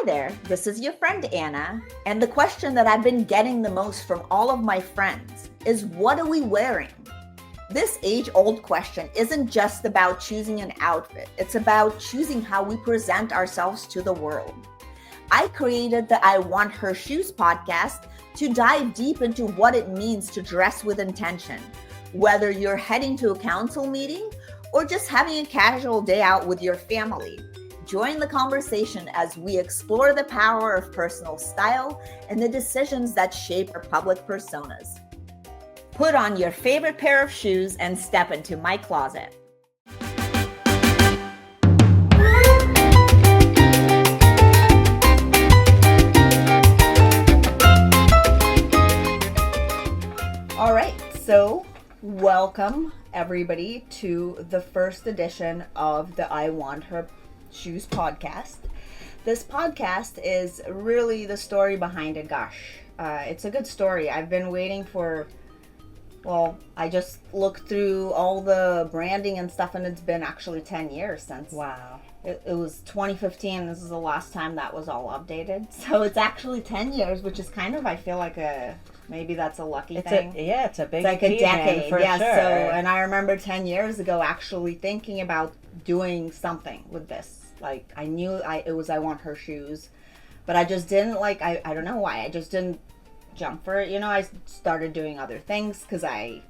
Hi there, this is your friend Anna, and the question that I've been getting the most from all of my friends is, what are we wearing? This age-old question isn't just about choosing an outfit, it's about choosing how we present ourselves to the world. I created the I Want Her Shoes podcast to dive deep into what it means to dress with intention, whether you're heading to a council meeting or just having a casual day out with your family. Join the conversation as we explore the power of personal style and the decisions that shape our public personas. Put on your favorite pair of shoes and step into my closet. All right, so welcome everybody to the first edition of the I Want Her Shoes podcast. This podcast is really the story behind it. It's a good story. I've been waiting for, I just looked through all the branding and stuff, and it's been actually 10 years since. Wow. It was 2015. This is the last time that was all updated. So it's actually 10 years, which is kind of, I feel like maybe that's a lucky thing. It's a big It's like a decade. for yeah, sure. So, and I remember 10 years ago actually thinking about doing something with this. Like, I knew it was I Want Her Shoes, but I just didn't I don't know why. I just didn't jump for it. I started doing other things because it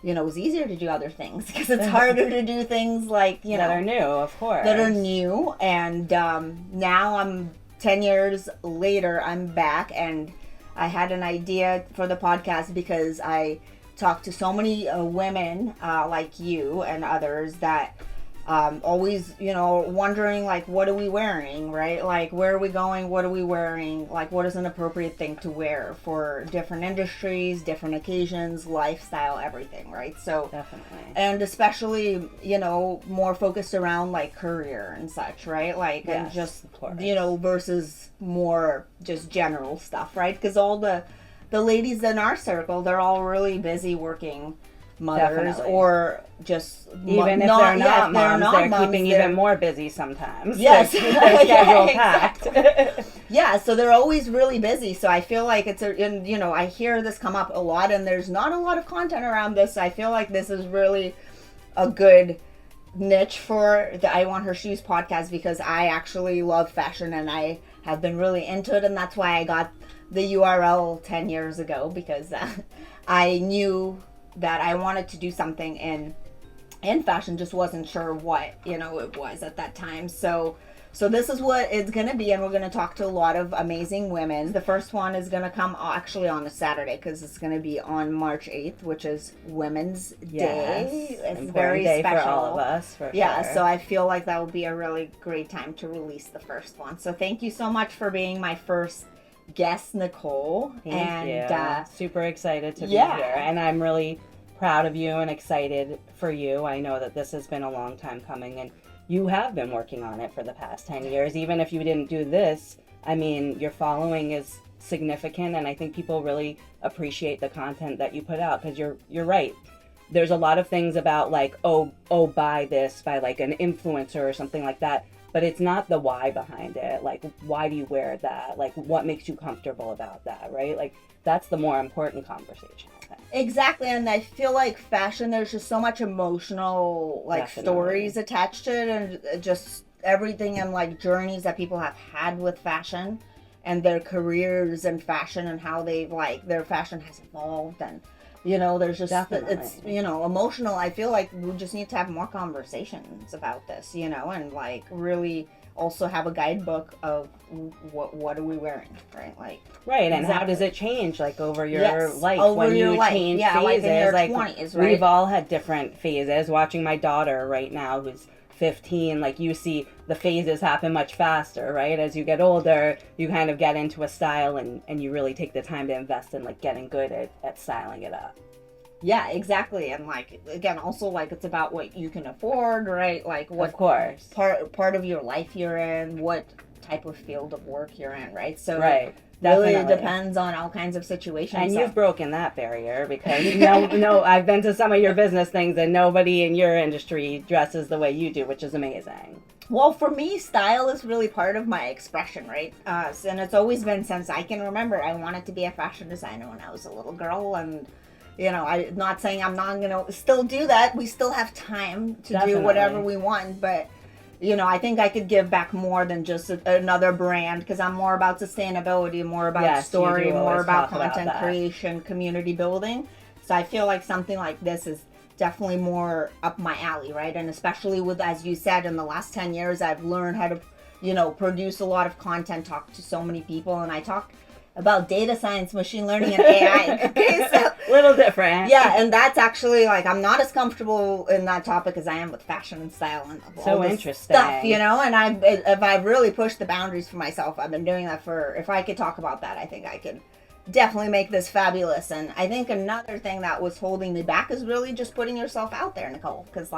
was easier to do other things because it's harder to do things that are new, of course. That are new. And now I'm 10 years later, I'm back, and I had an idea for the podcast because I talked to so many women like you and others that always, wondering, what are we wearing, right? Where are we going? What are we wearing? What is an appropriate thing to wear for different industries, different occasions, lifestyle, everything, right? So definitely. And especially, more focused around career and such, right? Yes, and just, of course. Versus more just general stuff, right? Because all the ladies in our circle, they're all really busy working mothers. Definitely. Or just even if they're not moms, they're keeping even more busy sometimes. Yes. Their schedule packed. Yeah, so they're always really busy. So I feel like I hear this come up a lot, and there's not a lot of content around this. I feel like this is really a good niche for the I Want Her Shoes podcast because I actually love fashion and I have been really into it, and that's why I got the URL 10 years ago because I knew that I wanted to do something in fashion, just wasn't sure what it was at that time. So this is what it's gonna be, and we're gonna talk to a lot of amazing women. The first one is gonna come actually on a Saturday because it's gonna be on March 8th, which is Women's Day. It's very day special for all of us. For yeah, sure. so I feel like that will be a really great time to release the first one. So thank you so much for being my first guest, Nicole. Thank you. Super excited to be yeah. here, and I'm really proud of you and excited for you. I know that this has been a long time coming, and you have been working on it for the past 10 years. Even if you didn't do this, I mean, your following is significant, and I think people really appreciate the content that you put out because you're right. There's a lot of things about buy this by an influencer or something like that, but it's not the why behind it. Why do you wear that? What makes you comfortable about that, right? That's the more important conversation, I think. Exactly, and I feel like fashion, there's just so much emotional stories attached to it, and just everything and journeys that people have had with fashion and their careers in fashion and how they've their fashion has evolved, and there's just it's emotional. I feel like we just need to have more conversations about this, and really also have a guidebook of what are we wearing, right? Right, and how does it change over your life over when your you life. change yeah, phases? in your 20s, right? We've all had different phases. Watching my daughter right now, who's 15, you see the phases happen much faster, right? As you get older, you kind of get into a style and you really take the time to invest in getting good at styling it up. Yeah, exactly. And again, also it's about what you can afford, right? What of course part of your life you're in, what type of field of work you're in, right? So right. Really it depends on all kinds of situations. And you've broken that barrier because no, I've been to some of your business things and nobody in your industry dresses the way you do, which is amazing. Well, for me, style is really part of my expression, right? And it's always been since I can remember. I wanted to be a fashion designer when I was a little girl, and I'm not saying I'm not gonna still do that. We still have time to Definitely. do whatever we want, but I think I could give back more than just another brand, because I'm more about sustainability, more about Yes, you story, do more always about talk about content that. creation, community building. So I feel like something like this is definitely more up my alley, right? And especially with, as you said, in the last 10 years, I've learned how to, produce a lot of content, talk to so many people, and I talk about data science, machine learning, and AI. Okay, so Little different. yeah, and that's actually like, I'm not as comfortable in that topic as I am with fashion and style and all So this interesting. stuff, and if I've really pushed the boundaries for myself. I've been doing that if I could talk about that, I think I could definitely make this fabulous. And I think another thing that was holding me back is really just putting yourself out there, Nicole, because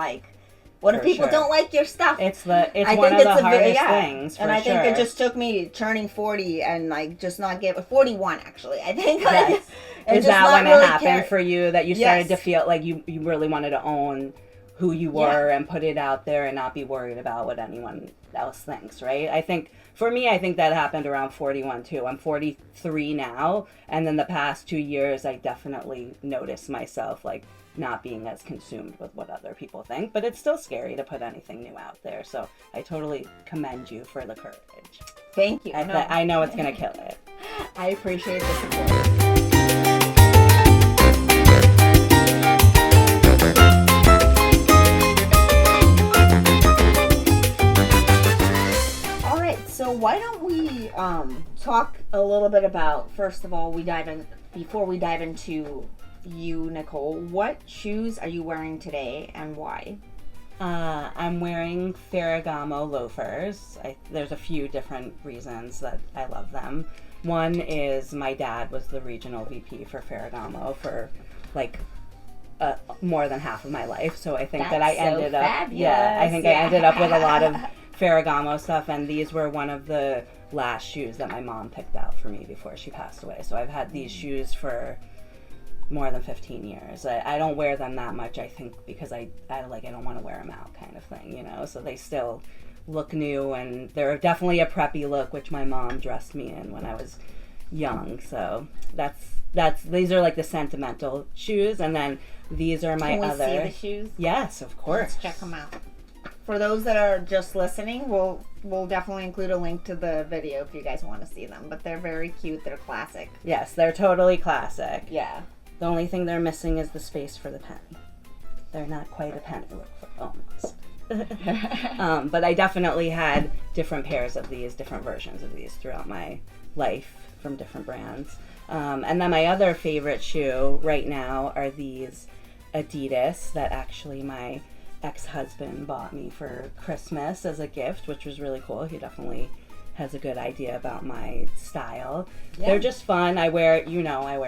what if For people sure. don't like your stuff? It's one of the a hardest things, for and I think sure. it just took me turning 40 and just not give 41 actually. I think Yes. and Is just that not when really it happened for you, that you started Yes. to feel like you really wanted to own who you were and put it out there and not be worried about what anyone else thinks, right? I think for me, I think that happened around 41 too. I'm 43 now, and then the past 2 years I definitely noticed myself like not being as consumed with what other people think, but it's still scary to put anything new out there. So I totally commend you for the courage. Thank you. I know it's gonna kill it. I appreciate the support. So why don't we talk a little bit about, first of all, before we dive into you, Nicole, what shoes are you wearing today and why? I'm wearing Ferragamo loafers. There's a few different reasons that I love them. One is my dad was the regional VP for Ferragamo for like more than half of my life, so I think that I ended up I ended up with a lot of Ferragamo stuff, and these were one of the last shoes that my mom picked out for me before she passed away. So I've had these shoes for more than 15 years. I don't wear them that much, I think, because I don't want to wear them out kind of thing, so they still look new, and they're definitely a preppy look, which my mom dressed me in when I was young. So these are like the sentimental shoes, and then these are my other. Can we see the shoes? Yes, of course. Let's check them out. For those that are just listening, we'll definitely include a link to the video if you guys want to see them. But they're very cute. They're classic. Yes, they're totally classic. Yeah. The only thing they're missing is the space for the pen. They're not quite a pen, almost. But I definitely had different pairs of these, different versions of these throughout my life from different brands. And then my other favorite shoe right now are these Adidas that actually my ex-husband bought me for Christmas as a gift, which was really cool. He definitely has a good idea about my style. Yeah. They're just fun. I wear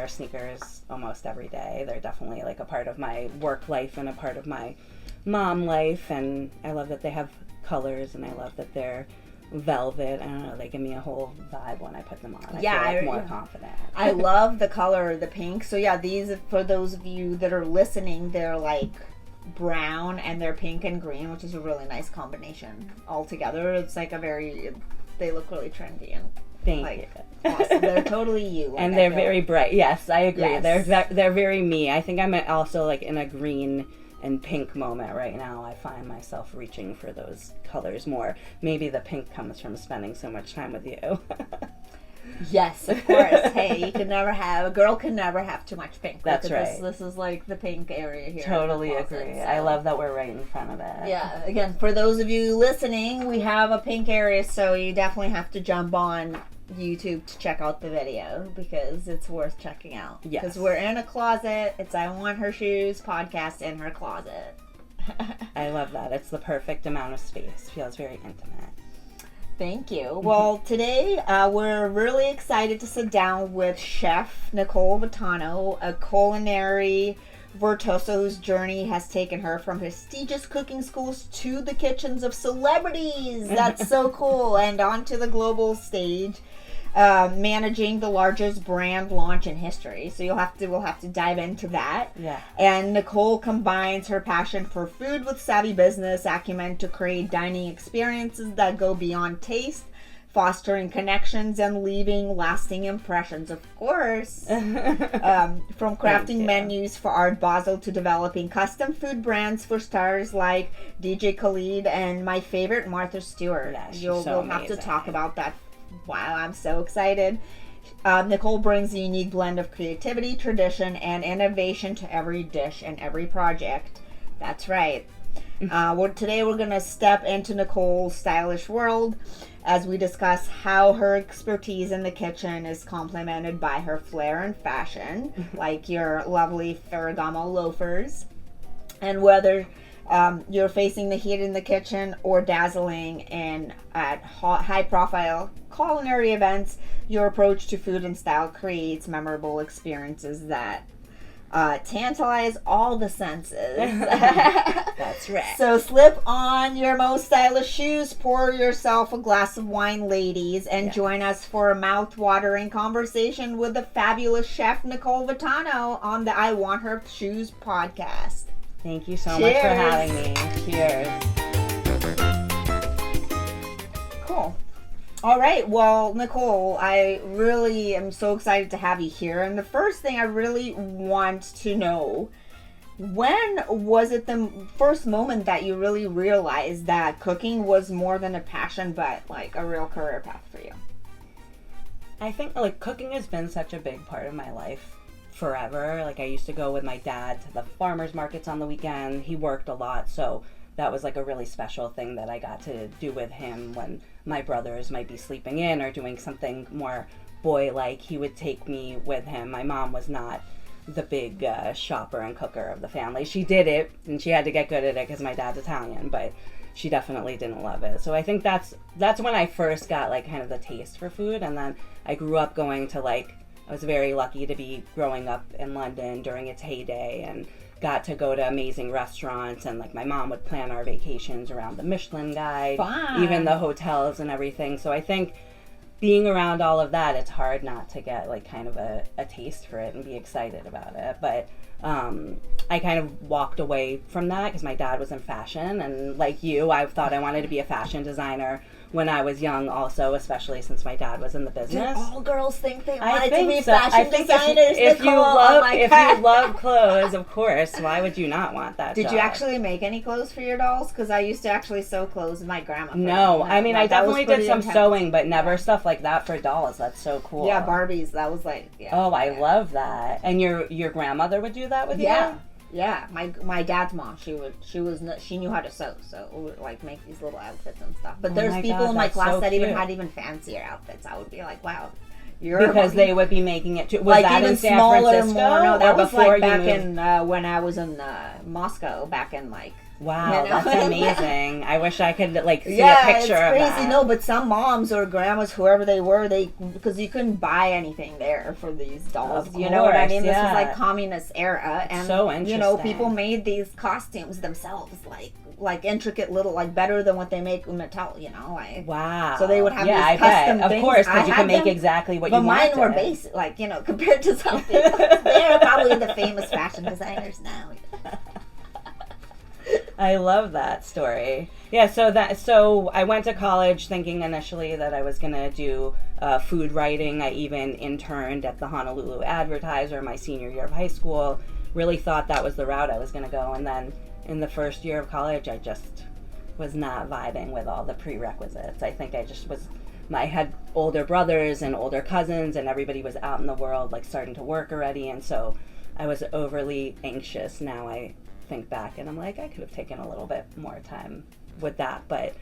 sneakers almost every day. They're definitely like a part of my work life and a part of my mom life, and I love that they have colors, and I love that they're velvet. I don't know, they give me a whole vibe when I put them on. I feel more confident. I love the color, the pink. So yeah, these, for those of you that are listening, they're like brown and they're pink and green, which is a really nice combination all together. It's like they look really trendy and Thank you. Awesome. They're totally you. Like, and they're very bright. Yes, I agree. Yes. They're very me. I think I'm also like in a green and pink moment right now. I find myself reaching for those colors more. Maybe the pink comes from spending so much time with you. Yes, of course. Hey, a girl can never have too much pink. That's right. This is like the pink area here. Totally agree. So. I love that we're right in front of it. Yeah, again, for those of you listening, we have a pink area, so you definitely have to jump on YouTube to check out the video because it's worth checking out. Yes. Because we're in a closet. It's I Want Her Shoes podcast in her closet. I love that. It's the perfect amount of space. Feels very intimate. Thank you. Well, today we're really excited to sit down with Chef Nicole Votano, a culinary virtuoso whose journey has taken her from prestigious cooking schools to the kitchens of celebrities. That's so cool. And onto the global stage. managing the largest brand launch in history. So we'll have to dive into that. Yeah. And Nicole combines her passion for food with savvy business acumen to create dining experiences that go beyond taste, fostering connections and leaving lasting impressions, of course. From crafting menus for Art Basel to developing custom food brands for stars like DJ Khaled and my favorite, Martha Stewart. Yeah, we'll have to talk about that. Wow, I'm so excited. Nicole brings a unique blend of creativity, tradition, and innovation to every dish and every project. That's right. Today we're going to step into Nicole's stylish world as we discuss how her expertise in the kitchen is complemented by her flair in fashion, like your lovely Ferragamo loafers. And whether you're facing the heat in the kitchen or dazzling at high-profile culinary events, your approach to food and style creates memorable experiences that tantalize all the senses. That's right. So slip on your most stylish shoes, pour yourself a glass of wine, ladies, and join us for a mouth-watering conversation with the fabulous chef Nicole Votano on the I Want Her Shoes podcast. Thank you so much for having me. Cheers. Cool. All right. Well, Nicole, I really am so excited to have you here. And the first thing I really want to know, when was it the first moment that you really realized that cooking was more than a passion, but like a real career path for you? I think like cooking has been such a big part of my life forever. Like I used to go with my dad to the farmers markets on the weekend. He worked a lot, so that was like a really special thing that I got to do with him when my brothers might be sleeping in or doing something more boy-like. He would take me with him. My mom was not the big shopper and cooker of the family. She did it, and she had to get good at it because my dad's Italian, but she definitely didn't love it. So I think that's when I first got like kind of the taste for food. And then I grew up going to I was very lucky to be growing up in London during its heyday and got to go to amazing restaurants, and like my mom would plan our vacations around the Michelin Guide, even the hotels and everything. So I think being around all of that, it's hard not to get like kind of a taste for it and be excited about it. But I kind of walked away from that because my dad was in fashion, and like you, I thought I wanted to be a fashion designer when I was young also, especially since my dad was in the business. Do all girls think they wanted to be so. fashion designers, if Nicole? you love clothes, of course, why would you not want that Did job? you actually make any clothes for your dolls? Because I used to actually sew clothes with my grandma. No, I mean, I definitely did some sewing, but never stuff like that for dolls. That's so cool. Yeah, Barbies. That was like, I love that. And your grandmother would do that with you? Yeah, my dad's mom, she knew how to sew, so we would like make these little outfits and stuff. But there's people in my class that even had even fancier outfits. I would be like, wow, because they would be making it too. Was like that even in San smaller, Francisco? more. No, that was before like back moved? in when I was in Moscow, back in like. Wow, that's amazing. I wish I could like see a Yeah, picture it's of crazy. that. No, but some moms or grandmas, whoever they were, because you couldn't buy anything there for these dolls. Of You know what I course, mean? This was yeah. like communist era, and So you know, interesting. people made these costumes themselves, like intricate little, like better than what they make in Mattel. You know, like wow. So they would have these I custom bet. things. Of course, because you I can had make them, exactly what you but wanted. mine were basic, like compared to some people. They're probably the famous fashion designers now. I love that story. Yeah, so I went to college thinking initially that I was going to do food writing. I even interned at the Honolulu Advertiser my senior year of high school. Really thought that was the route I was going to go. And then in the first year of college, I just was not vibing with all the prerequisites. I think I had older brothers and older cousins, and everybody was out in the world, like starting to work already. And so I was overly anxious. Now I think back and I'm like, I could have taken a little bit more time with that. But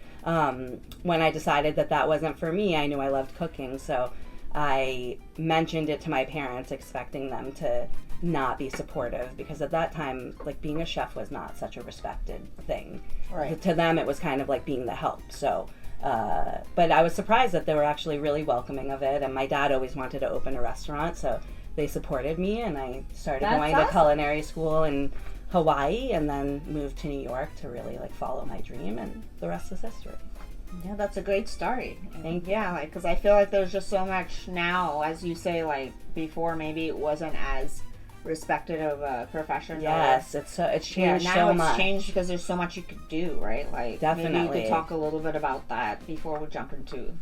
when I decided that wasn't for me, I knew I loved cooking. So I mentioned it to my parents, expecting them to not be supportive, because at that time, like, being a chef was not such a respected thing. Right. To them, it was kind of like being the help. So but I was surprised that they were actually really welcoming of it. And my dad always wanted to open a restaurant, so they supported me, and I started going to culinary school in Hawaii, and then moved to New York to really like follow my dream, and the rest is history. Yeah, that's a great story. Thank you. Yeah, like, because I feel like there's just so much now, as you say, like before maybe it wasn't as respected of a profession. Yes, it's changed now so it's much. changed because there's so much you could do, right? Like, maybe you Definitely. could talk a little bit about that before we jump into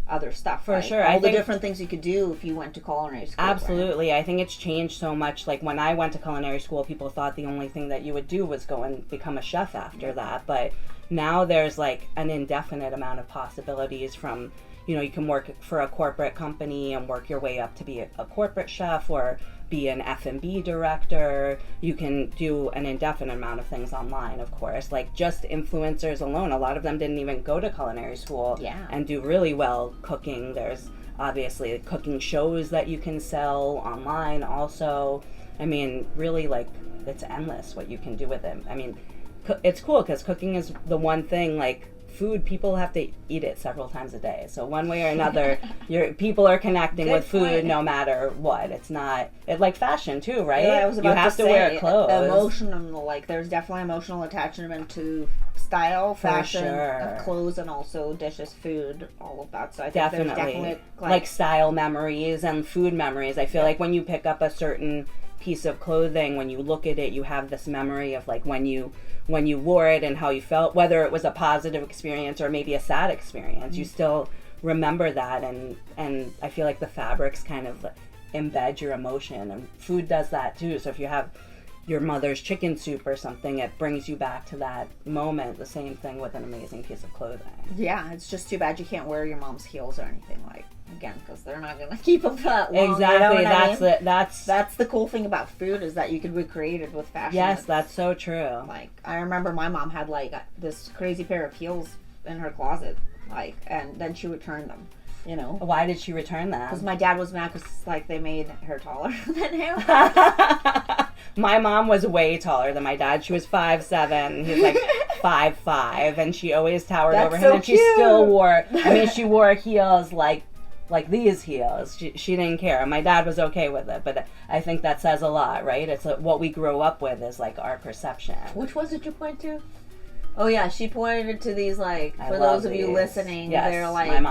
other stuff. For like sure. all I the think different things you could do if you went to culinary school. Right? absolutely. I think it's changed so much. Like when I went to culinary school, people thought the only thing that you would do was go and become a chef after that. But now there's like an indefinite amount of possibilities from, you know, you can work for a corporate company and work your way up to be a corporate chef or be an F&B director. You can do an indefinite amount of things online, of course. Like just influencers alone, a lot of them didn't even go to culinary school and do really well cooking. There's obviously cooking shows that you can sell online also. I mean, really, like, it's endless what you can do with it. I mean, it's cool because cooking is the one thing, like, food, people have to eat it several times a day. So one way or another, people are connecting with food no matter what. It's not like fashion too, right? Yeah, I was about you have to to say, wear clothes. Emotional, like there's definitely emotional attachment to style, fashion, sure. Clothes, and also dishes, food, all of that. So I think Definitely. there's definitely like style memories and food memories. I feel like when you pick up a certain piece of clothing, when you look at it, you have this memory of like when you wore it and how you felt, whether it was a positive experience or maybe a sad experience. You still remember that, and I feel like the fabrics kind of embed your emotion, and food does that too. So if you have your mother's chicken soup or something, it brings you back to that moment. The same thing with an amazing piece of clothing. Yeah, it's just too bad you can't wear your mom's heels or anything, like, again, because they're not going to keep them that long. Exactly. You know That's the cool thing about food, is that you could recreate it with fashion. Yes, that's so true. Like, I remember my mom had like this crazy pair of heels in her closet, like, and then she returned them. You know, why did she return that? Because my dad was mad because like they made her taller than him. My mom was way taller than my dad. She was 5'7". He was like 5'5", and she always towered over him. So and cute. She still wore. I mean, she wore heels like these heels. She didn't care. My dad was okay with it, but I think that says a lot, right? It's what we grow up with is like our perception. Which ones did you point to? Oh yeah, she pointed to these, like, for those of you listening, yes, they're like,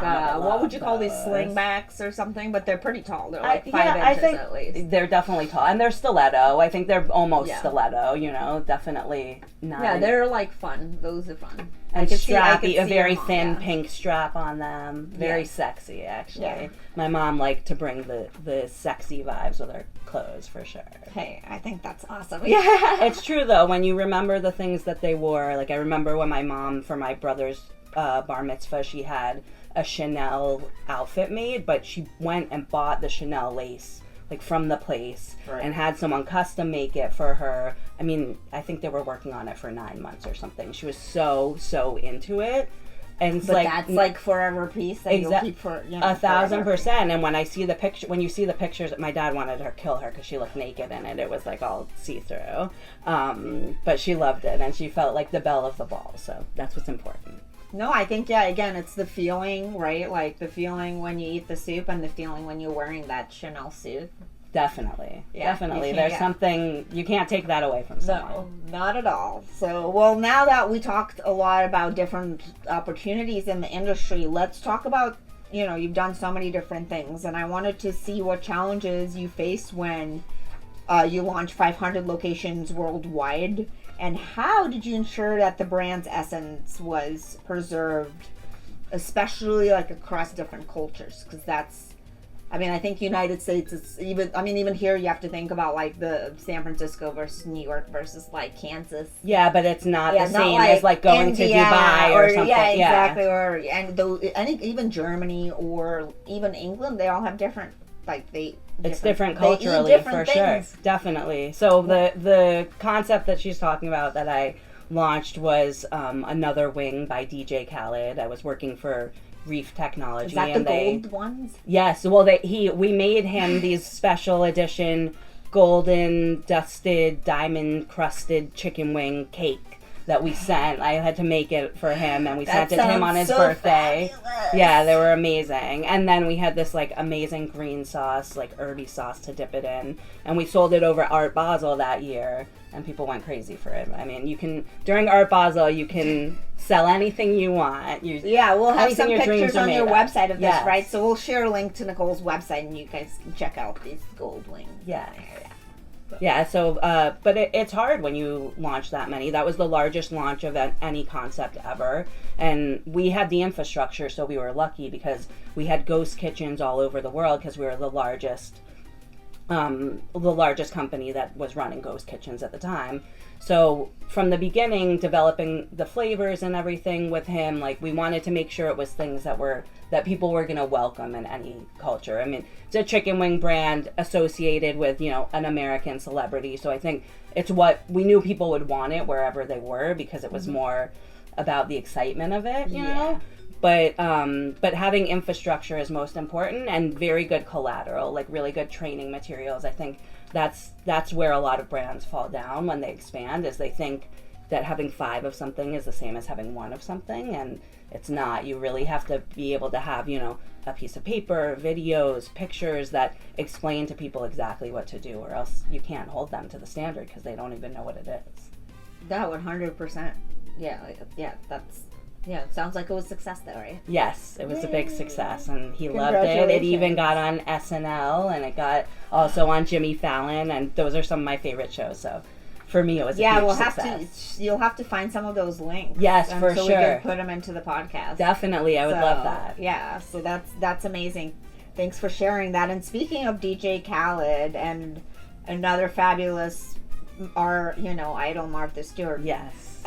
what would you call these, slingbacks or something? But they're pretty tall. They're like 5 inches I think at least. They're definitely tall, and they're stiletto. I think they're almost stiletto. You know, definitely not. Yeah, they're like fun. Those are fun. And strappy, a very thin pink strap on them. Very sexy, actually. Yeah. My mom liked to bring the sexy vibes with her clothes, for sure. Hey, I think that's awesome. Yeah. It's true, though, when you remember the things that they wore. Like, I remember when my mom, for my brother's bar mitzvah, she had a Chanel outfit made, but she went and bought the Chanel lace, like, from the place, and had someone custom make it for her. I mean, I think they were working on it for 9 months or something. She was so into it. And it's that's like forever piece that you'll keep for 1,000%. And when I see the picture, when you see the pictures, my dad wanted her to kill her because she looked naked in it. It was like all see-through. But she loved it, and she felt like the belle of the ball. So that's what's important. No, I think, again, it's the feeling, right? Like the feeling when you eat the soup and the feeling when you're wearing that Chanel suit. Definitely. Yeah, Definitely. There's something, you can't take that away from someone. No, not at all. So, well, now that we talked a lot about different opportunities in the industry, let's talk about, you've done so many different things, and I wanted to see what challenges you faced when you launched 500 locations worldwide, and how did you ensure that the brand's essence was preserved, especially like across different cultures? Because I think United States is even here you have to think about like the San Francisco versus New York versus like Kansas. Yeah, but it's not the same as like going India, to Dubai or something. Yeah, exactly. Yeah. Even Germany or even England, they all have different, it's different culturally, for sure. Definitely. So the concept that she's talking about that I launched was Another Wing by DJ Khaled. I was working for Reef Technology. Is that the gold ones? Yes. Well, we made him these special edition golden dusted diamond crusted chicken wing cake that we sent. I had to make it for him, and we That sent it to him on his sounds so birthday. fabulous. Yeah, they were amazing. And then we had this like amazing green sauce, like herby sauce to dip it in, and we sold it over Art Basel that year, and people went crazy for it. I mean, you can during Art Basel, you can sell anything you want. Yeah, we'll have some Anything your pictures dreams are on your made of. website of this, Yes. right? So we'll share a link to Nicole's website, and you guys can check out these gold wings. Yeah. Yeah, so, but it's hard when you launch that many. That was the largest launch of any concept ever. And we had the infrastructure, so we were lucky because we had ghost kitchens all over the world because we were the largest company that was running ghost kitchens at the time. So from the beginning, developing the flavors and everything with him, like we wanted to make sure it was things that people were going to welcome in any culture. I mean, it's a chicken wing brand associated with, an American celebrity. So I think it's what we knew people would want it wherever they were because it was more about the excitement of it, you know? But having infrastructure is most important and very good collateral, like really good training materials. I think that's where a lot of brands fall down when they expand, is they think that having 5 of something is the same as having 1 of something, and it's not. You really have to be able to have, a piece of paper, videos, pictures that explain to people exactly what to do, or else you can't hold them to the standard because they don't even know what it is. That 100%. Yeah, it sounds like it was a success though, right? Yes, it was a big success, and he loved it. Congratulations. It even got on SNL, and it got also on Jimmy Fallon, and those are some of my favorite shows, so for me it was a huge success. You'll have to find some of those links. Yes, for so sure. we can put them into the podcast. Definitely, I would love that. Yeah, so that's amazing. Thanks for sharing that. And speaking of DJ Khaled and another fabulous idol, Martha Stewart. Yes.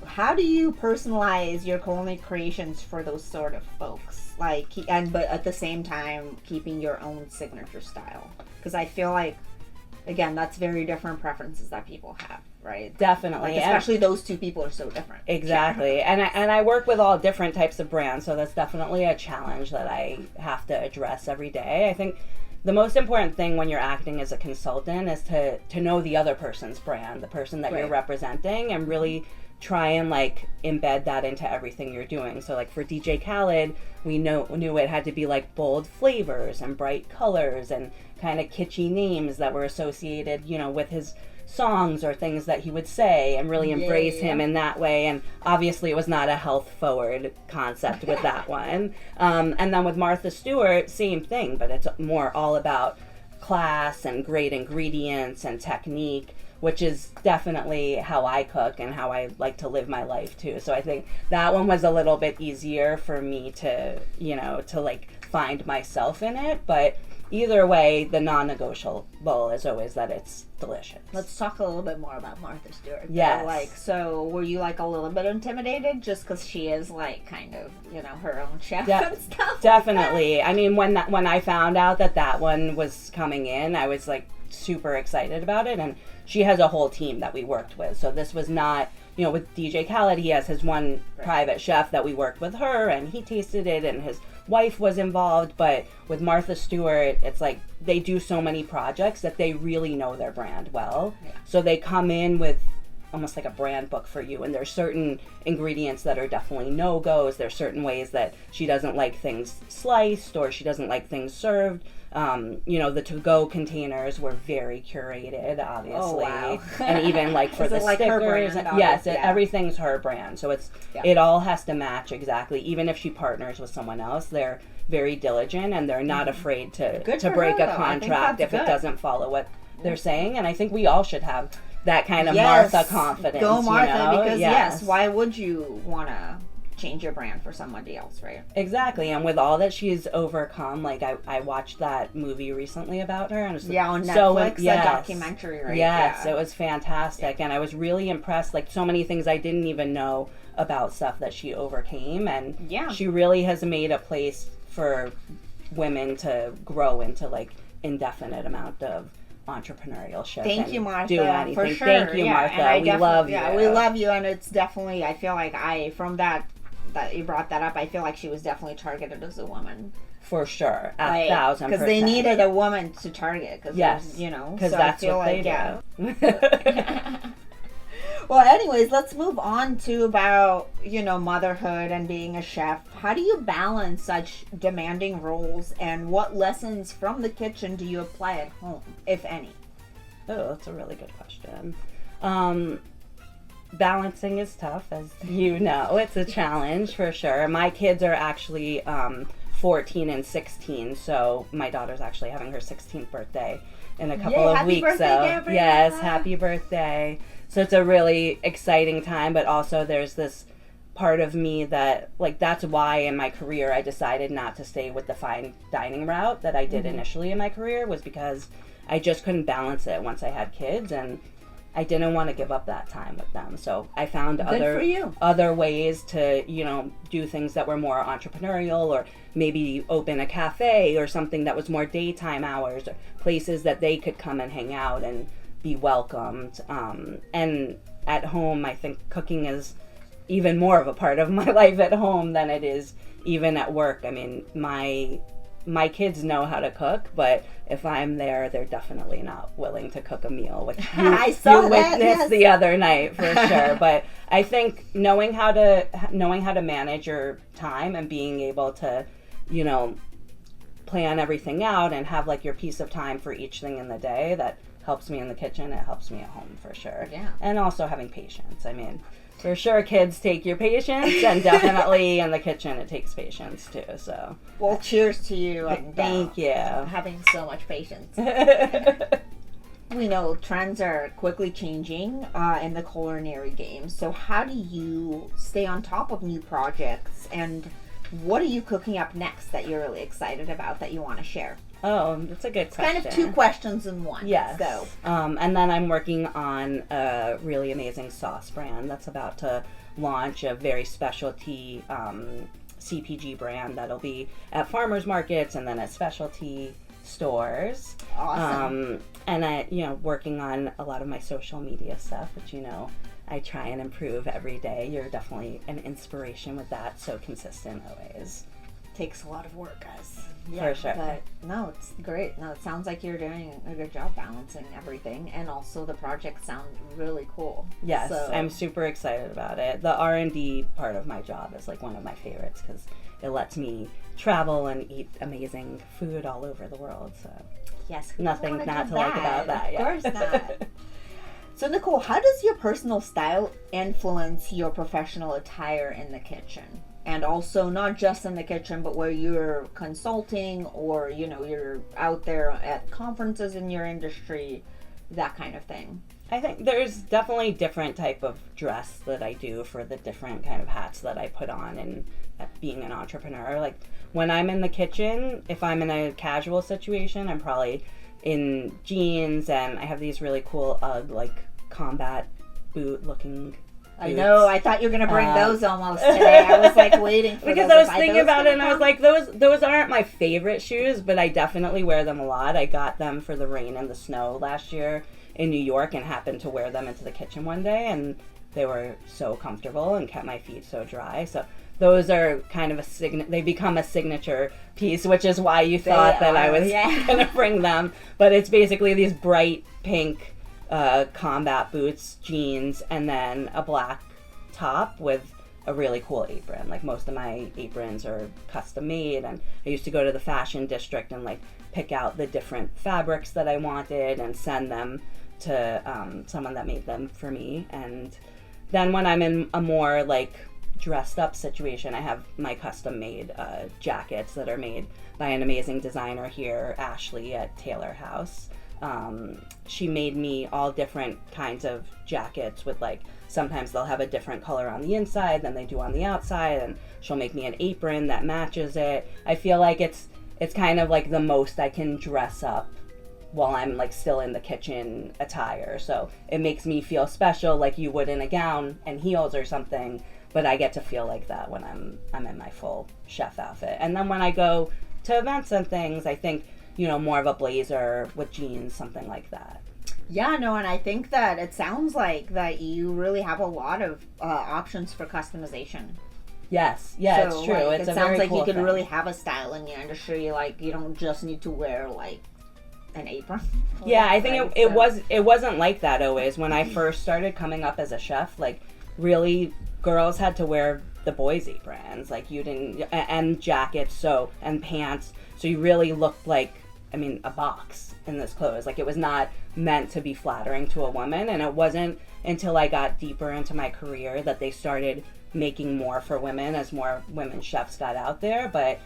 How do you personalize your culinary creations for those sort of folks? But at the same time keeping your own signature style? Because I feel like, again, that's very different preferences that people have, right? Definitely. Especially those two people are so different. Exactly. And I work with all different types of brands, so that's definitely a challenge that I have to address every day. I think the most important thing when you're acting as a consultant is to know the other person's brand, the person that you're representing, and really try and embed that into everything you're doing. So for DJ Khaled, we knew it had to be bold flavors and bright colors and kind of kitschy names that were associated, with his songs or things that he would say, and really embrace him in that way. And obviously it was not a health forward concept with that one. And then with Martha Stewart, same thing, but it's more all about class and great ingredients and technique, which is definitely how I cook and how I like to live my life too. So I think that one was a little bit easier for me to, to find myself in it. But either way, the non-negotiable is always that it's delicious. Let's talk a little bit more about Martha Stewart. Yes. So were you a little bit intimidated just because she is kind of, her own chef and stuff? Definitely. I mean, when I found out that one was coming in, I was super excited about it, and she has a whole team that we worked with. So this was not, with DJ Khaled, he has his one private chef that we worked with her, and he tasted it, and his wife was involved. But with Martha Stewart, it's they do so many projects that they really know their brand well. Yeah. So they come in with almost like a brand book for you, and there's certain ingredients that are definitely no-goes. There's certain ways that she doesn't like things sliced, or she doesn't like things served. The to-go containers were very curated, obviously. Oh, wow. And even for the stickers. Her brand, yes, everything's her brand. So it all has to match exactly. Even if she partners with someone else, they're very diligent, and they're not afraid to break a contract if it doesn't follow what they're saying. And I think we all should have that kind of Martha confidence. Go Martha, because why would you want to change your brand for somebody else, right? Exactly. And with all that she's overcome, I watched that movie recently about her, and it was on Netflix, a documentary, right? Yes, it was fantastic, and I was really impressed. So many things I didn't even know about stuff that she overcame, and she really has made a place for women to grow into indefinite amount of entrepreneurship. Thank you, Martha. Do anything. For sure. Thank you, Martha. We love you. Yeah, we love you, and it's definitely, I feel from that you brought that up, I feel she was definitely targeted as a woman. For sure, 1,000%. Because they needed a woman to target. Because so that's what they do. Well, anyways, let's move on to about, motherhood and being a chef. How do you balance such demanding roles, and what lessons from the kitchen do you apply at home, if any? Oh, that's a really good question. Balancing is tough, as you know. It's a challenge for sure. My kids are actually 14 and 16, so my daughter's actually having her 16th birthday in a couple of happy weeks. Birthday, So Gabrielle. yes, happy birthday. So it's a really exciting time, but also there's this part of me that, like, that's why in my career I decided not to stay with the fine dining route that I did initially in my career, was because I just couldn't balance it once I had kids, and I didn't want to give up that time with them. So I found other ways to, do things that were more entrepreneurial, or maybe open a cafe or something that was more daytime hours, or places that they could come and hang out and be welcomed. And at home, I think cooking is even more of a part of my life at home than it is even at work. I mean, my kids know how to cook, but if I'm there, they're definitely not willing to cook a meal, which you witnessed the other night for sure. But I think knowing how to manage your time and being able to, plan everything out and have like your piece of time for each thing in the day, that helps me in the kitchen. It helps me at home for sure. Yeah. And also having patience. I mean, for sure, kids take your patience, and definitely in the kitchen it takes patience too. So, well, cheers to you, and thank you. Having so much patience. We know trends are quickly changing in the culinary game. So, how do you stay on top of new projects, and what are you cooking up next that you're really excited about that you want to share? Oh, that's a good question. Kind of two questions in one. Yes. So. And then I'm working on a really amazing sauce brand that's about to launch, a very specialty CPG brand that'll be at farmers markets and then at specialty stores. Awesome. And I, working on a lot of my social media stuff, which, I try and improve every day. You're definitely an inspiration with that. So consistent always. Takes a lot of work, guys. For sure. But no, it's great. No, it sounds like you're doing a good job balancing everything, and also the projects sound really cool. Yes, so. I'm super excited about it. The R&D part of my job is like one of my favorites, because it lets me travel and eat amazing food all over the world. So yes, nothing not to like about that. Of course not. So Nicole, how does your personal style influence your professional attire in the kitchen? And also not just in the kitchen, but where you're consulting, or, you're out there at conferences in your industry, that kind of thing. I think there's definitely different type of dress that I do for the different kind of hats that I put on and being an entrepreneur. Like when I'm in the kitchen, if I'm in a casual situation, I'm probably in jeans, and I have these really cool UGG like combat boot looking. I know. I thought you were gonna bring those almost today. I was like waiting for because those. I was thinking about it, and I was like, those aren't my favorite shoes, but I definitely wear them a lot. I got them for the rain and the snow last year in New York, and happened to wear them into the kitchen one day, and they were so comfortable and kept my feet so dry. So those are kind of they become a signature piece, which is why you thought that I was gonna bring them. But it's basically these bright pink combat boots, jeans, and then a black top with a really cool apron. Like most of my aprons are custom made, and I used to go to the fashion district and like pick out the different fabrics that I wanted and send them to someone that made them for me. And then when I'm in a more like dressed up situation, I have my custom made jackets that are made by an amazing designer here, Ashley at Taylor House. She made me all different kinds of jackets with like, sometimes they'll have a different color on the inside than they do on the outside, and she'll make me an apron that matches it. I feel like it's kind of like the most I can dress up while I'm like still in the kitchen attire. So it makes me feel special, like you would in a gown and heels or something, but I get to feel like that when I'm in my full chef outfit. And then when I go to events and things, I think, more of a blazer with jeans, something like that. Yeah, no, and I think that it sounds like that you really have a lot of options for customization. Yes, yeah, so, it's true. Like, it's it a sounds very like cool you can thing. really have a style in your industry. Like, you don't just need to wear like an apron. Yeah, I think it wasn't like that always. When I first started coming up as a chef, like really girls had to wear the boys' aprons, like you didn't, and jackets, and pants, so you really looked like, I mean, a box in this clothes. Like it was not meant to be flattering to a woman, and it wasn't until I got deeper into my career that they started making more for women as more women chefs got out there. But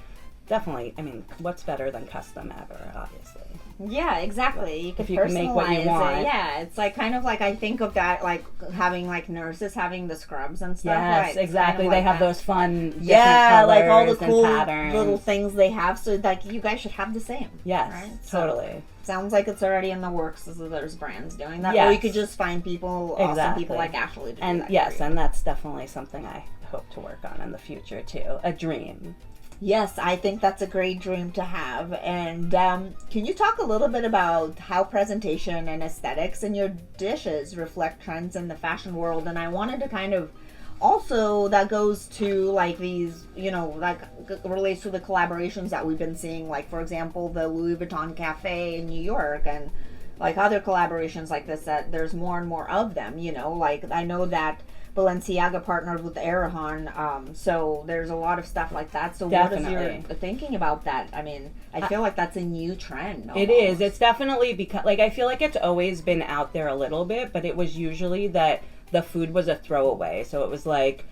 definitely, I mean, what's better than custom ever, obviously. Yeah, exactly. You If you can make what you want. Yeah, it's like kind of like I think of that like having like nurses having the scrubs and stuff. Yes, right? exactly. Kind of they like have that. those fun different Yeah, like all the colors cool and patterns. little things they have. So like you guys should have the same. Yes, right? totally. So, sounds like it's already in the works. So there's brands doing that, Yes. or you could just find people, awesome people like Ashley. To do And that yes, for you. and that's definitely something I hope to work on in the future too. A dream. Yes, I think that's a great dream to have. And can you talk a little bit about how presentation and aesthetics in your dishes reflect trends in the fashion world? And I wanted to kind of also that goes to like these, like relates to the collaborations that we've been seeing. Like, for example, the Louis Vuitton Cafe in New York and like other collaborations like this, that there's more and more of them, like I know that Balenciaga partnered with Arahan, so there's a lot of stuff like that. So Definitely. What is your thinking about that? I mean, I feel like that's a new trend. It is. It's definitely because, like, I feel like it's always been out there a little bit, but it was usually that the food was a throwaway. So it was like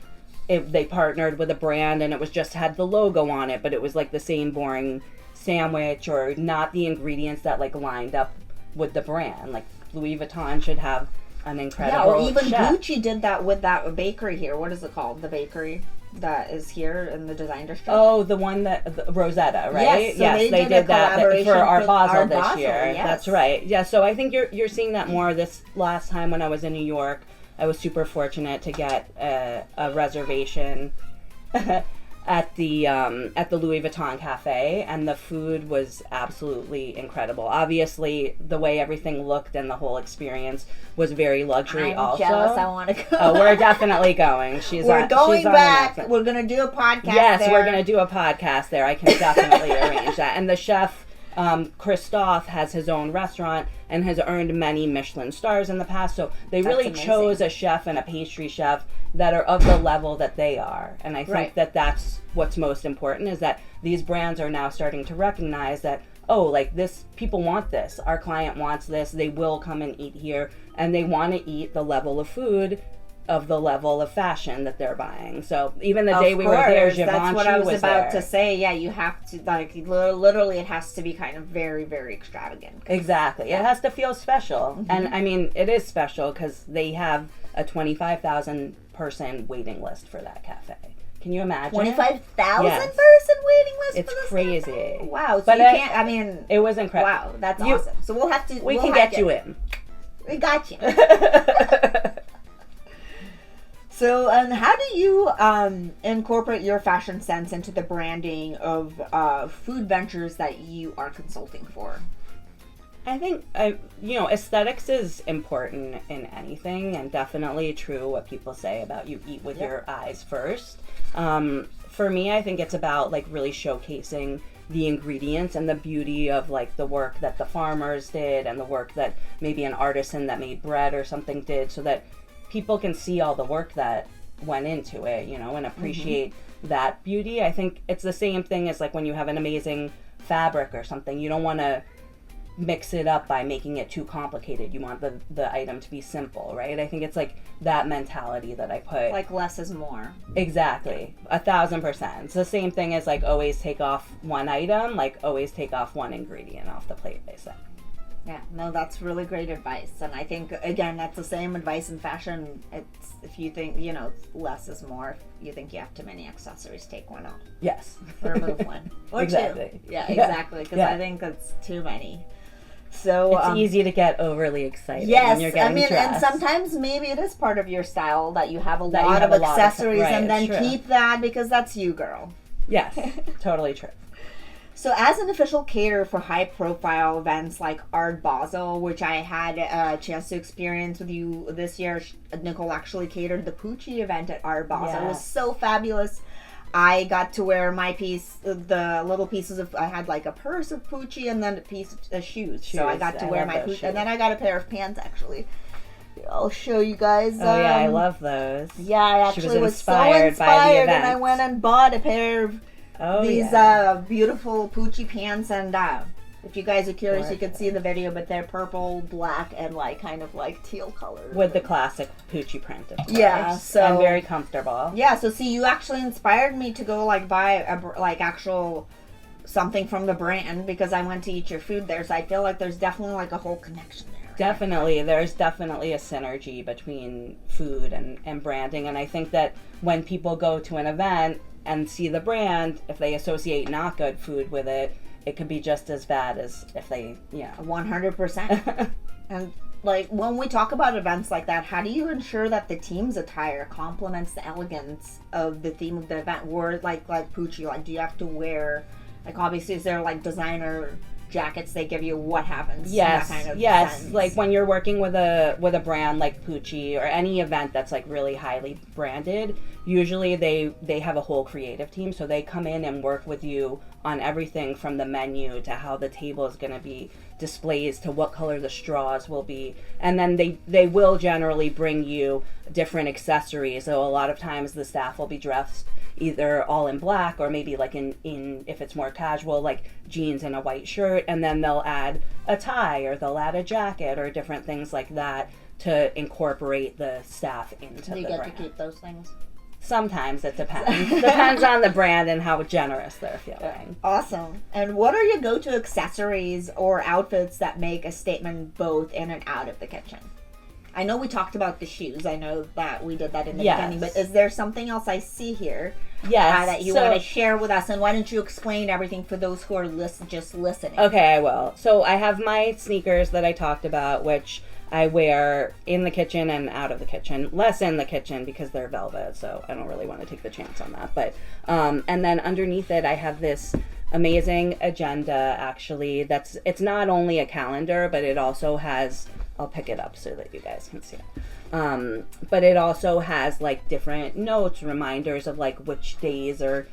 they partnered with a brand and it was just had the logo on it, but it was like the same boring sandwich or not the ingredients that like lined up with the brand. Like Louis Vuitton should have an incredible or even chef. Gucci did that with that bakery here. What is it called? The bakery that is here in the design district. Oh, the one that Rosetta, right? Yes, so they did that collaboration for Art Basel Art this Basel, year. yes. That's right. Yeah, so I think you're seeing that more. This last time when I was in New York, I was super fortunate to get a reservation at the Louis Vuitton Cafe, and the food was absolutely incredible. Obviously, the way everything looked and the whole experience was very luxury. I'm also, jealous. I want to go. Oh, we're definitely going. We're going back. We're gonna do a podcast. Yes, there. we're gonna do a podcast there. I can definitely arrange that. And the chef, Christophe, has his own restaurant and has earned many Michelin stars in the past. So they really chose a chef and a pastry chef that are of the level that they are. And I think that that's what's most important, is that these brands are now starting to recognize that, oh, like this, people want this. Our client wants this. They will come and eat here, and they want to eat the level of food of the level of fashion that they're buying. So even the day we were there, Givenchy that's what I was about there. to say. Yeah, you have to, like, literally it has to be kind of very, very extravagant. Exactly. It has to feel special. Mm-hmm. And I mean, it is special because they have a 25,000 person waiting list for that cafe. Can you imagine? 25,000 Yes. person waiting list It's for this crazy. cafe? Wow. So But you can't, I mean... It was incredible. Wow, that's awesome. So we'll have to... We can get you in. We got you. So, how do you incorporate your fashion sense into the branding of food ventures that you are consulting for? I think, aesthetics is important in anything, and definitely true what people say about you eat with your eyes first. For me, I think it's about like really showcasing the ingredients and the beauty of like the work that the farmers did and the work that maybe an artisan that made bread or something did, so that people can see all the work that went into it, and appreciate that beauty. I think it's the same thing as like when you have an amazing fabric or something. You don't want to mix it up by making it too complicated. You want the item to be simple, right? I think it's like that mentality that I put. Like less is more. Exactly. 1,000%. It's the same thing as like always take off one item, like always take off one ingredient off the plate, they say. Yeah, no, that's really great advice. And I think, again, that's the same advice in fashion. It's if you think, less is more. If you think you have too many accessories, take one off. Yes. Remove one. Or exactly. two. Yeah, exactly. Because I think it's too many. So it's easy to get overly excited. Yes, when you're getting dressed. and sometimes maybe it is part of your style that you have a lot of accessories, and then keep that because that's you, girl. Yes, totally true. So as an official caterer for high-profile events like Art Basel, which I had a chance to experience with you this year, Nicole actually catered the Pucci event at Art Basel. It was so fabulous. I got to wear my piece, the little pieces of, I had like a purse of Poochie and then a piece of shoes. So I got to wear my Poochie. And then I got a pair of pants, actually. I'll show you guys. Oh, yeah, I love those. Yeah, I actually was so inspired by the event. And I went and bought a pair of these beautiful Poochie pants. And if you guys are curious, you can see the video, but they're purple, black, and like kind of like teal color. With the classic Poochie print, of course. Yeah, so. And very comfortable. Yeah, so see, you actually inspired me to go like buy actual something from the brand because I went to eat your food there. So I feel like there's definitely like a whole connection there. Definitely. There's definitely a synergy between food and branding. And I think that when people go to an event and see the brand, if they associate not good food with it, it could be just as bad as if they, 100%. And like when we talk about events like that, how do you ensure that the team's attire complements the elegance of the theme of the event? Or like Poochie, like do you have to wear, like obviously is there like designer jackets they give you? What happens? Yes, in that kind of sense? Like when you're working with a brand like Poochie or any event that's like really highly branded, usually they have a whole creative team, so they come in and work with you on everything from the menu to how the table is going to be displays to what color the straws will be, and then they will generally bring you different accessories. So a lot of times the staff will be dressed either all in black or maybe like in if it's more casual, like jeans and a white shirt, and then they'll add a tie or they'll add a jacket or different things like that to incorporate the staff into the brand. Do you get to keep those things? Sometimes it depends. Depends on the brand and how generous they're feeling. Awesome. And what are your go-to accessories or outfits that make a statement both in and out of the kitchen? I know we talked about the shoes. I know that we did that in the beginning. But is there something else I see here that you want to share with us? And why don't you explain everything for those who are just listening? Okay, I will. So I have my sneakers that I talked about, which I wear in the kitchen and out of the kitchen. Less in the kitchen because they're velvet, so I don't really want to take the chance on that. But and then underneath it, I have this amazing agenda. Actually, it's not only a calendar, but it also has. I'll pick it up so that you guys can see it. But it also has like different notes, reminders of like which days are,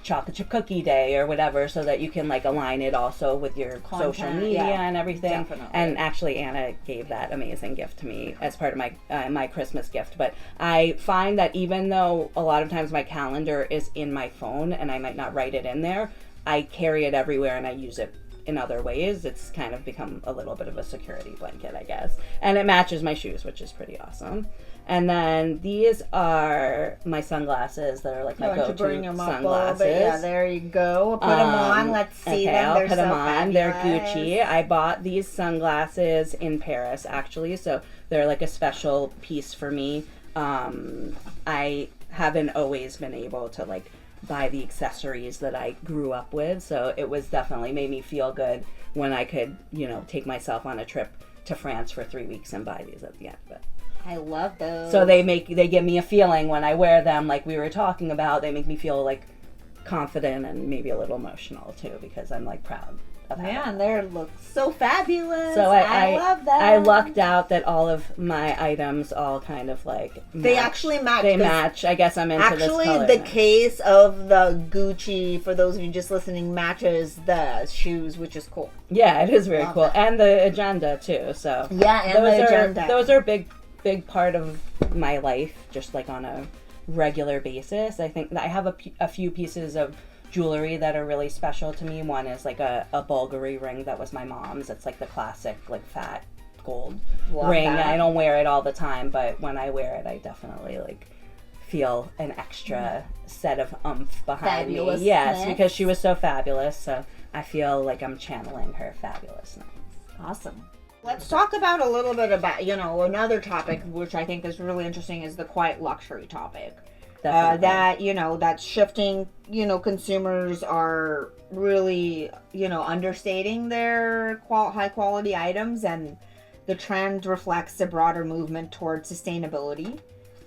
chocolate chip cookie day or whatever, so that you can like align it also with your social media and everything. Definitely. And actually Anna gave that amazing gift to me as part of my my Christmas gift. But I find that even though a lot of times my calendar is in my phone and I might not write it in there, I carry it everywhere and I use it in other ways. It's kind of become a little bit of a security blanket, I guess. And it matches my shoes, which is pretty awesome. And then these are my sunglasses that are like my go-to sunglasses. Yeah, there you go. Put them on. Let's see them. I'll put them on. They're Gucci. I bought these sunglasses in Paris, actually. So they're like a special piece for me. I haven't always been able to like buy the accessories that I grew up with, so it was definitely made me feel good when I could, take myself on a trip to France for 3 weeks and buy these at the end of it. I love those. So they give me a feeling when I wear them, like we were talking about. They make me feel like confident and maybe a little emotional too, because I'm like proud. Man, they look so fabulous. So I love that. I lucked out that all of my items all kind of like match. They actually match. They match. I guess I'm into this color. Actually, the case of the Gucci, for those of you just listening, matches the shoes, which is cool. Yeah, it is very cool. That. And the agenda too. So yeah, and the agenda. Those are big part of my life, just like on a regular basis. I think that I have a few pieces of jewelry that are really special to me. One is like a Bulgari ring that was my mom's. It's like the classic like fat gold ring. That. I don't wear it all the time, but when I wear it, I definitely like feel an extra set of oomph behind me. Yes, because she was so fabulous. So I feel like I'm channeling her fabulousness. Awesome. Let's talk about a little bit about, another topic which I think is really interesting is the quiet luxury topic. That's shifting, consumers are really, understating their high quality items, and the trend reflects a broader movement towards sustainability. Yes.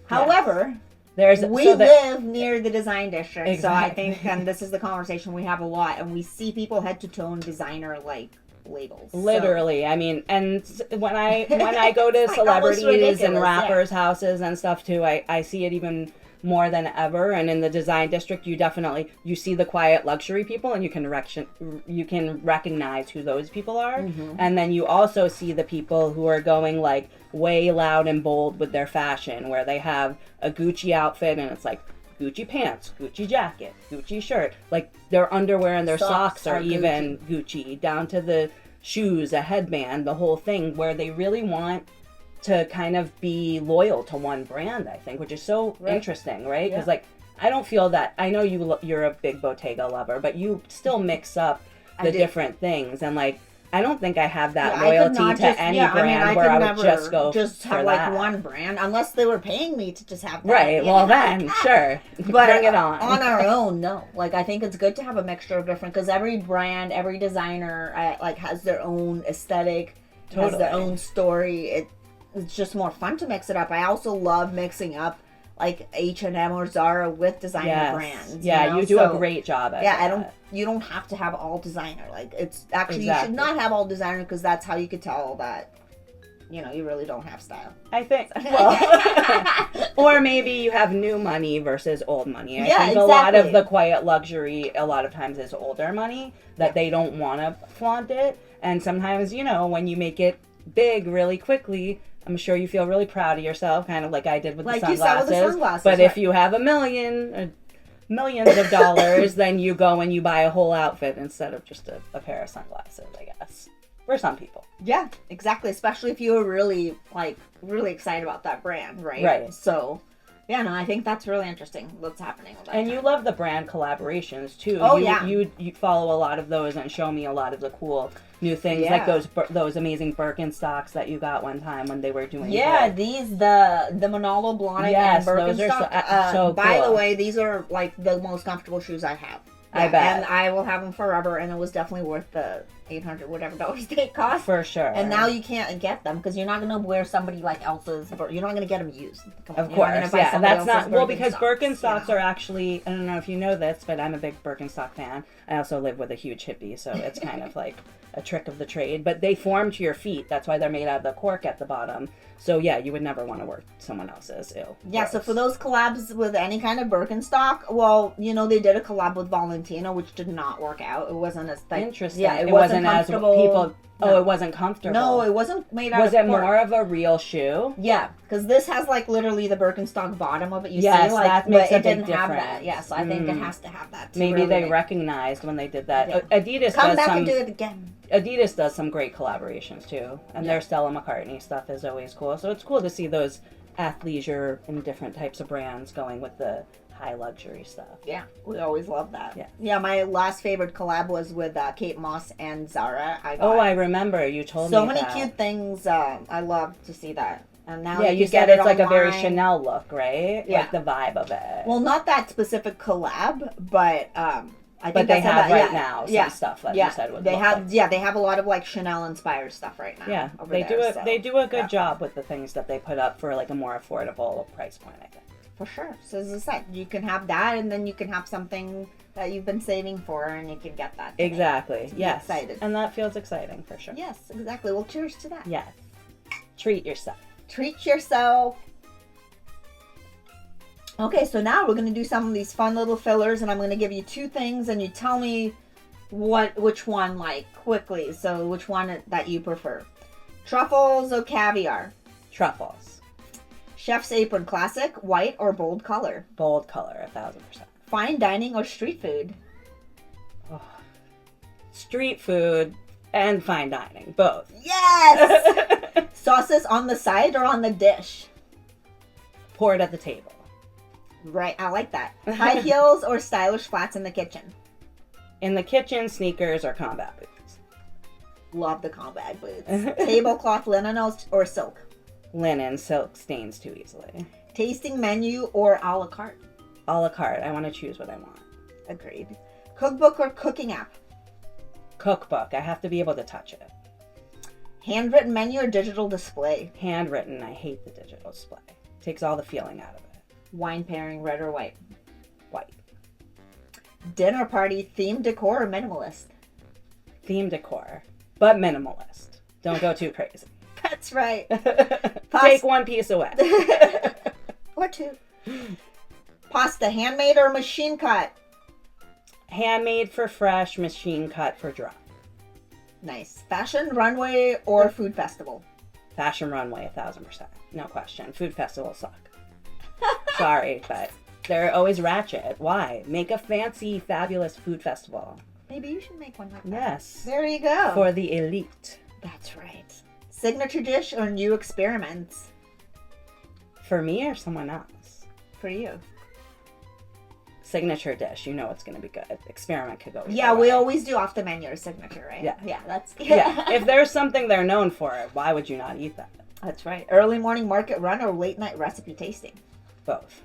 However, we live near the design district. Exactly. So I think, and this is the conversation we have a lot, and we see people head to toe in designer labels. Literally. So. I mean, and when I go to celebrities and rappers' houses and stuff too, I see it even more than ever. And in the design district, you see the quiet luxury people, and you can recognize who those people are. Mm-hmm. And then you also see the people who are going like way loud and bold with their fashion, where they have a Gucci outfit and it's like Gucci pants, Gucci jacket, Gucci shirt. Like their underwear and their socks are even Gucci, down to the shoes, a headband, the whole thing, where they really want to kind of be loyal to one brand, I think, which is so interesting, right? Because like, I don't feel that. I know you're a big Bottega lover, but you still mix up the different things, and like, I don't think I have that loyalty to any brand where I would just go just have for like that. one brand, unless they were paying me to just have that. Right. Well, then sure, but bring it on. On our own, no. Like, I think it's good to have a mixture of different, because every brand, every designer, like, has their own aesthetic, has their own story. It's just more fun to mix it up. I also love mixing up like H&M or Zara with designer brands. Yeah, you do a great job at that. You don't have to have all designer. Like, it's actually, you should not have all designer, because that's how you could tell that, you really don't have style. I think, well, or maybe you have new money versus old money. I think a lot of the quiet luxury, a lot of times, is older money that they don't want to flaunt it. And sometimes, when you make it big really quickly, I'm sure you feel really proud of yourself, kind of like I did with the sunglasses. You said with the sunglasses. But if you have millions of dollars, then you go and you buy a whole outfit instead of just a pair of sunglasses, I guess. For some people. Yeah, exactly. Especially if you were really excited about that brand, right? Right. So, yeah, no, I think that's really interesting what's happening with that. And you love the brand collaborations, too. Oh, You follow a lot of those and show me a lot of the cool new things, like those amazing Birkenstocks that you got one time when they were doing the Manolo Blahnik and Birkenstock. Those are so cool. By the way, these are like the most comfortable shoes I have. I bet. And I will have them forever, and it was definitely worth the $800 whatever they cost. For sure. And now you can't get them, because you're not going to wear somebody like else's, you're not going to get them used. Of course, that's not, well, because Birkenstocks are actually, I don't know if you know this, but I'm a big Birkenstock fan. I also live with a huge hippie, so it's kind of like a trick of the trade, but they form to your feet. That's why they're made out of the cork at the bottom. So yeah, you would never want to wear someone else's. Ew. Yeah, so for those collabs with any kind of Birkenstock, well, they did a collab with Valentino, which did not work out. It wasn't as interesting. Yeah, it wasn't as people. No. Oh, it wasn't comfortable. No, it wasn't made out of cork. Was it more of a real shoe? Yeah, because this has like literally the Birkenstock bottom of it. That makes a big difference. Have that. Yes, I think it has to have that. Maybe they recognized when they did that. Yeah. Adidas Come back and do it again. Adidas does some great collaborations too, and their Stella McCartney stuff is always cool. So it's cool to see those athleisure and different types of brands going with the high luxury stuff. Yeah, we always love that. Yeah, my last favorite collab was with Kate Moss and Zara. I remember you told me so many cute things. I love to see that. And now you said it's like a very Chanel look, right? Yeah, like the vibe of it. Well, not that specific collab, but I think they have now some stuff that you said would they have. Yeah, they have a lot of like Chanel inspired stuff right now. Yeah, they do a good job with the things that they put up for like a more affordable price point, I think. For sure. So as I said, you can have that, and then you can have something that you've been saving for, and you can get that. Exactly. Yes. Excited. And that feels exciting for sure. Yes, exactly. Well, cheers to that. Yes. Treat yourself. Treat yourself. Okay, so now we're going to do some of these fun little fillers, and I'm going to give you two things, and you tell me which one, like, quickly. So which one that you prefer. Truffles or caviar? Truffles. Chef's Apron Classic, white or bold color? Bold color, 1000%. Fine dining or street food? Oh. Street food and fine dining, both. Yes! Sauces on the side or on the dish? Pour it at the table. Right, I like that. High heels or stylish flats in the kitchen? In the kitchen, sneakers or combat boots. Love the combat boots. Tablecloth linen or silk? Linen. Silk stains too easily. Tasting menu or a la carte? A la carte. I want to choose what I want. Agreed. Cookbook or cooking app? Cookbook. I have to be able to touch it. Handwritten menu or digital display? Handwritten. I hate the digital display. Takes all the feeling out of it. Wine pairing, red or white? White. Dinner party, theme decor or minimalist? Theme decor, but minimalist. Don't go too crazy. That's right. Take one piece away. Or two. Pasta, handmade or machine cut? Handmade for fresh, machine cut for dry. Nice. Fashion, runway, or food festival? Fashion runway, 1,000%. No question. Food festivals suck. Sorry, but they're always ratchet. Why? Make a fancy, fabulous food festival. Maybe you should make one like that. Yes. There you go. For the elite. That's right. Signature dish or new experiments? For me or someone else? For you. Signature dish. You know it's going to be good. Experiment could go either Yeah, way. we always do off the menu signature, right? Yeah. Yeah, that's... Yeah. If there's something they're known for, why would you not eat that? That's right. Early morning market run or late night recipe tasting? Both.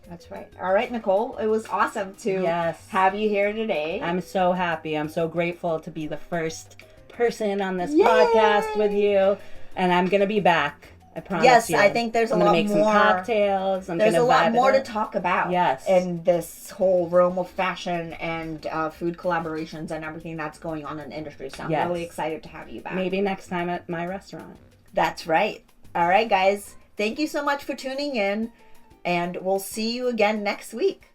That's right. All right, Nicole. It was awesome to Yes. have you here today. I'm so happy. I'm so grateful to be the first person on this Yay! podcast with you. And I'm going to be back. I promise Yes, you. I think there's a I'm lot gonna make more. some cocktails. There's a gonna lot vibe it more to up. talk about. Yes. In this whole realm of fashion and food collaborations and everything that's going on in the industry. So I'm Yes. really excited to have you back. Maybe next time at my restaurant. That's right. All right, guys. Thank you so much for tuning in. And we'll see you again next week.